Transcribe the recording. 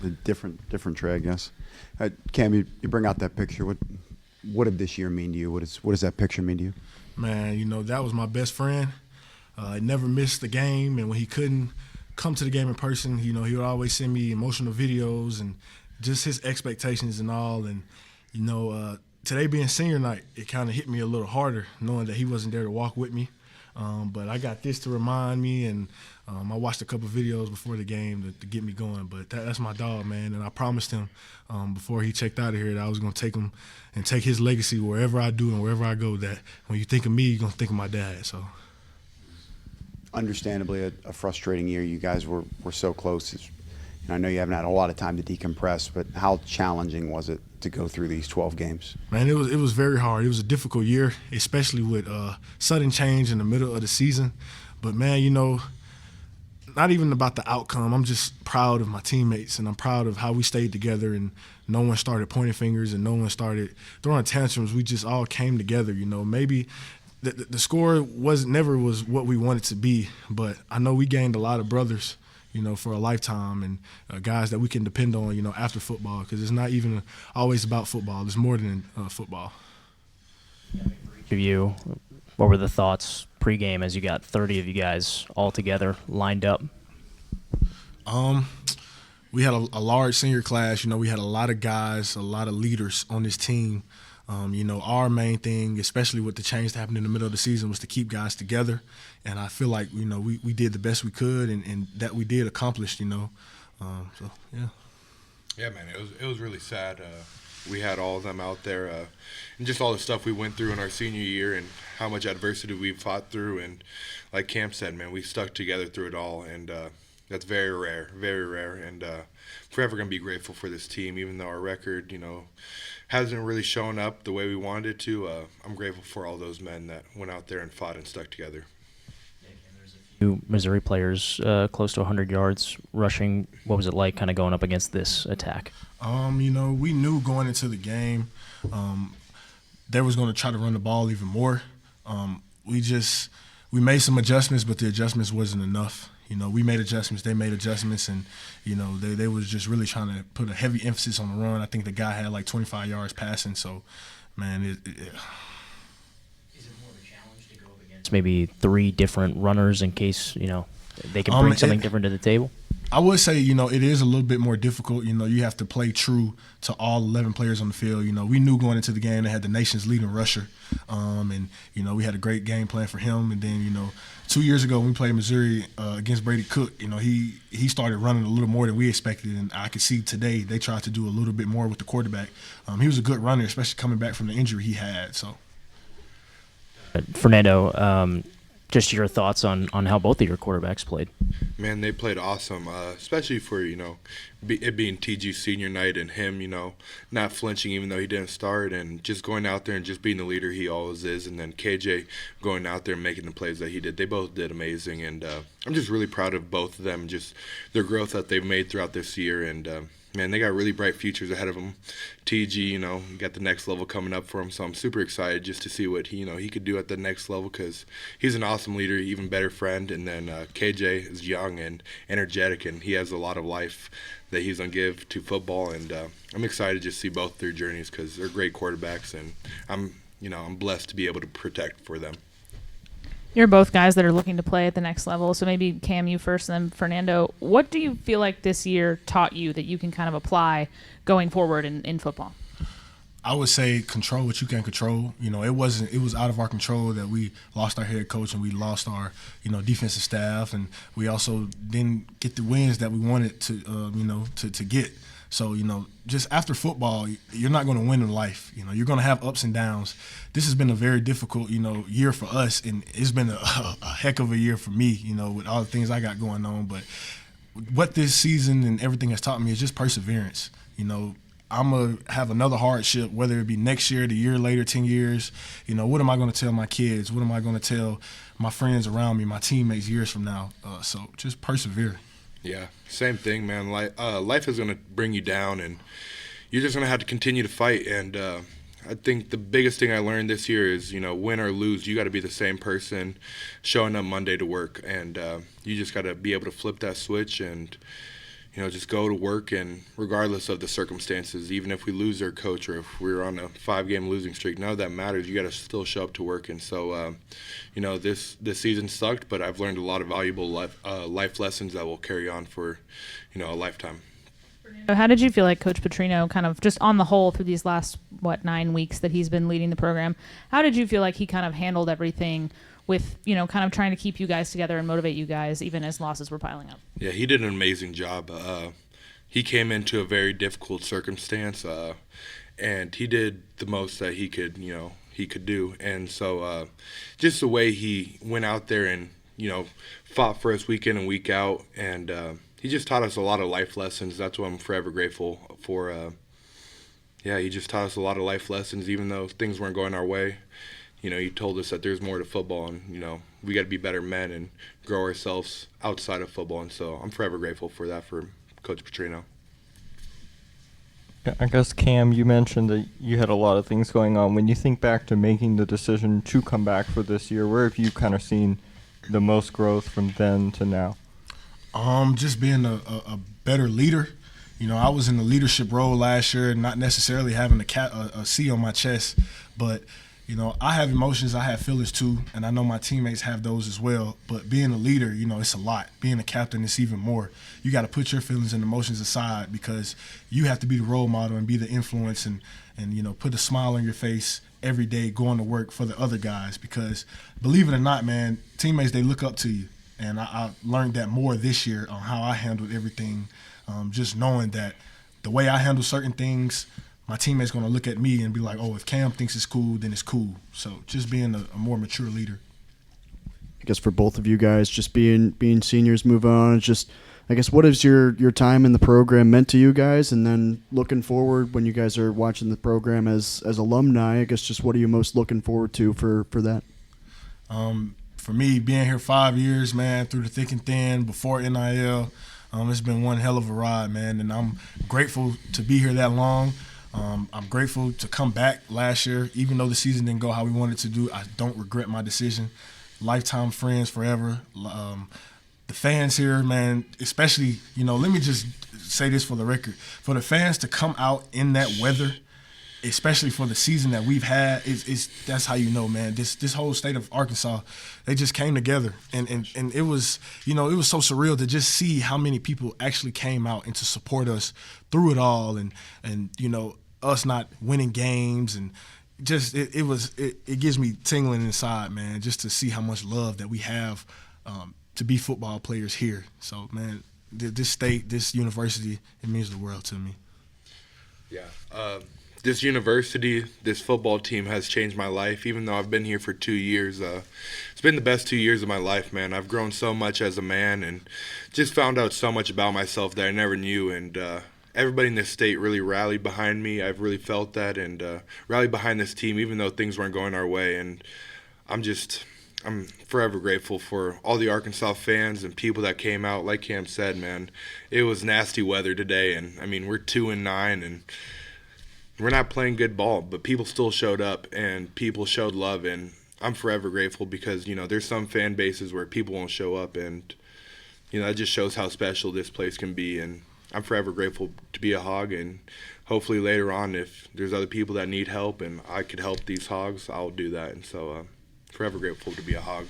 A different tray, I guess. Cam, you bring out that picture. What did this year mean to you? What does that picture mean to you? Man, that was my best friend. He never missed the game, and when he couldn't come to the game in person, he would always send me emotional videos and just his expectations and all. And today being senior night, it kind of hit me a little harder knowing that he wasn't there to walk with me. But I got this to remind me, and I watched a couple videos before the game to get me going. But that's my dog, man, and I promised him before he checked out of here that I was going to take him and take his legacy wherever I do and wherever I go, that when you think of me, you're going to think of my dad. So, understandably, a frustrating year. You guys were so close. And I know you haven't had a lot of time to decompress, but how challenging was it to go through these 12 games? Man, it was very hard. It was a difficult year, especially with sudden change in the middle of the season. But, man, not even about the outcome. I'm just proud of my teammates, and I'm proud of how we stayed together, and no one started pointing fingers and no one started throwing tantrums. We just all came together. Maybe the score never was what we wanted to be, but I know we gained a lot of brothers, for a lifetime, and guys that we can depend on, after football, because it's not even always about football. It's more than football. For you, what were the thoughts pregame as you got 30 of you guys all together lined up? We had a large senior class. We had a lot of guys, a lot of leaders on this team. Our main thing, especially with the change that happened in the middle of the season, was to keep guys together. And I feel like, we did the best we could, and that we did accomplish, So, yeah. Yeah, man, it was really sad. We had all of them out there, and just all the stuff we went through in our senior year and how much adversity we fought through. And like Cam said, man, we stuck together through it all, and that's very rare, and forever going to be grateful for this team, even though our record, hasn't really shown up the way we wanted it to. I'm grateful for all those men that went out there and fought and stuck together. Few Missouri players close to 100 yards rushing. What was it like kind of going up against this attack? We knew going into the game they was going to try to run the ball even more. We made some adjustments, but the adjustments wasn't enough. We made adjustments, they made adjustments, and, they was just really trying to put a heavy emphasis on the run. I think the guy had like 25 yards passing, so, man, Is it more of a challenge to go up against maybe three different runners in case, they can bring something different to the table? I would say, it is a little bit more difficult. You have to play true to all 11 players on the field. We knew going into the game they had the nation's leading rusher, and, we had a great game plan for him. And then, 2 years ago when we played Missouri against Brady Cook, he started running a little more than we expected, and I could see today they tried to do a little bit more with the quarterback. He was a good runner, especially coming back from the injury he had. So, Fernando, just your thoughts on how both of your quarterbacks played. Man, they played awesome, especially for, it being TG senior night and him, not flinching even though he didn't start, and just going out there and just being the leader he always is, and then KJ going out there and making the plays that he did. They both did amazing, and I'm just really proud of both of them, just their growth that they've made throughout this year, and man, they got really bright futures ahead of them. TG, got the next level coming up for him, so I'm super excited just to see what he could do at the next level, because he's an awesome leader, even better friend. And then KJ is young and energetic, and he has a lot of life that he's going to give to football. And I'm excited to just see both their journeys because they're great quarterbacks, and I'm blessed to be able to protect for them. You're both guys that are looking to play at the next level, so maybe Cam, you first, then Fernando. What do you feel like this year taught you that you can kind of apply going forward in football? I would say control what you can control. It was out of our control that we lost our head coach and we lost our, defensive staff, and we also didn't get the wins that we wanted to get. So, just after football, you're not going to win in life. You're going to have ups and downs. This has been a very difficult, year for us, and it's been a heck of a year for me, with all the things I got going on. But what this season and everything has taught me is just perseverance. I'm going to have another hardship, whether it be next year, the year later, 10 years. What am I going to tell my kids? What am I going to tell my friends around me, my teammates years from now? So just persevere. Yeah, same thing, man. Life is going to bring you down, and you're just going to have to continue to fight. And I think the biggest thing I learned this year is, win or lose, you got to be the same person showing up Monday to work. And you just got to be able to flip that switch and, just go to work, and regardless of the circumstances, even if we lose our coach or if we're on a 5-game losing streak, none of that matters. You got to still show up to work. And so, this season sucked, but I've learned a lot of valuable life lessons that will carry on for, a lifetime. So how did you feel like Coach Petrino kind of just on the whole through these last, 9 weeks that he's been leading the program, how did you feel like he kind of handled everything with, kind of trying to keep you guys together and motivate you guys even as losses were piling up? Yeah, he did an amazing job. He came into a very difficult circumstance, and he did the most that he could do. And so just the way he went out there and, fought for us week in and week out, and he just taught us a lot of life lessons. That's what I'm forever grateful for. He just taught us a lot of life lessons, even though things weren't going our way. He told us that there's more to football, and, we got to be better men and grow ourselves outside of football. And so I'm forever grateful for that for Coach Petrino. I guess, Cam, you mentioned that you had a lot of things going on. When you think back to making the decision to come back for this year, where have you kind of seen the most growth from then to now? Just being a better leader. I was in the leadership role last year, not necessarily having a C on my chest, but I have emotions, I have feelings too, and I know my teammates have those as well. But being a leader, it's a lot. Being a captain, it's even more. You got to put your feelings and emotions aside because you have to be the role model and be the influence and put a smile on your face every day going to work for the other guys. Because believe it or not, man, teammates, they look up to you. And I learned that more this year on how I handled everything, just knowing that the way I handle certain things, my teammate's going to look at me and be like, oh, if Cam thinks it's cool, then it's cool. So just being a more mature leader. I guess for both of you guys, just being seniors, move on. It's just, I guess, what has your time in the program meant to you guys? And then looking forward when you guys are watching the program as alumni, I guess just what are you most looking forward to for that? For me, being here 5 years, man, through the thick and thin, before NIL, it's been one hell of a ride, man. And I'm grateful to be here that long. I'm grateful to come back last year. Even though the season didn't go how we wanted to do, I don't regret my decision. Lifetime friends forever. The fans here, man, especially, let me just say this for the record. For the fans to come out in that weather, especially for the season that we've had, that's how you know, man. This whole state of Arkansas, they just came together, and it was, it was so surreal to just see how many people actually came out and to support us through it all, and us not winning games, and just it gives me tingling inside, man, just to see how much love that we have to be football players here. So, man, this state, this university, it means the world to me. Yeah. This university, this football team has changed my life, even though I've been here for 2 years. It's been the best 2 years of my life, man. I've grown so much as a man and just found out so much about myself that I never knew. And everybody in this state really rallied behind me. I've really felt that and rallied behind this team, even though things weren't going our way. And I'm forever grateful for all the Arkansas fans and people that came out. Like Cam said, man, it was nasty weather today. And, I mean, we're 2-9 and we're not playing good ball, but people still showed up and people showed love, and I'm forever grateful because, there's some fan bases where people won't show up, and, that just shows how special this place can be, and I'm forever grateful to be a Hog, and hopefully later on if there's other people that need help and I could help these Hogs, I'll do that, and so forever grateful to be a Hog.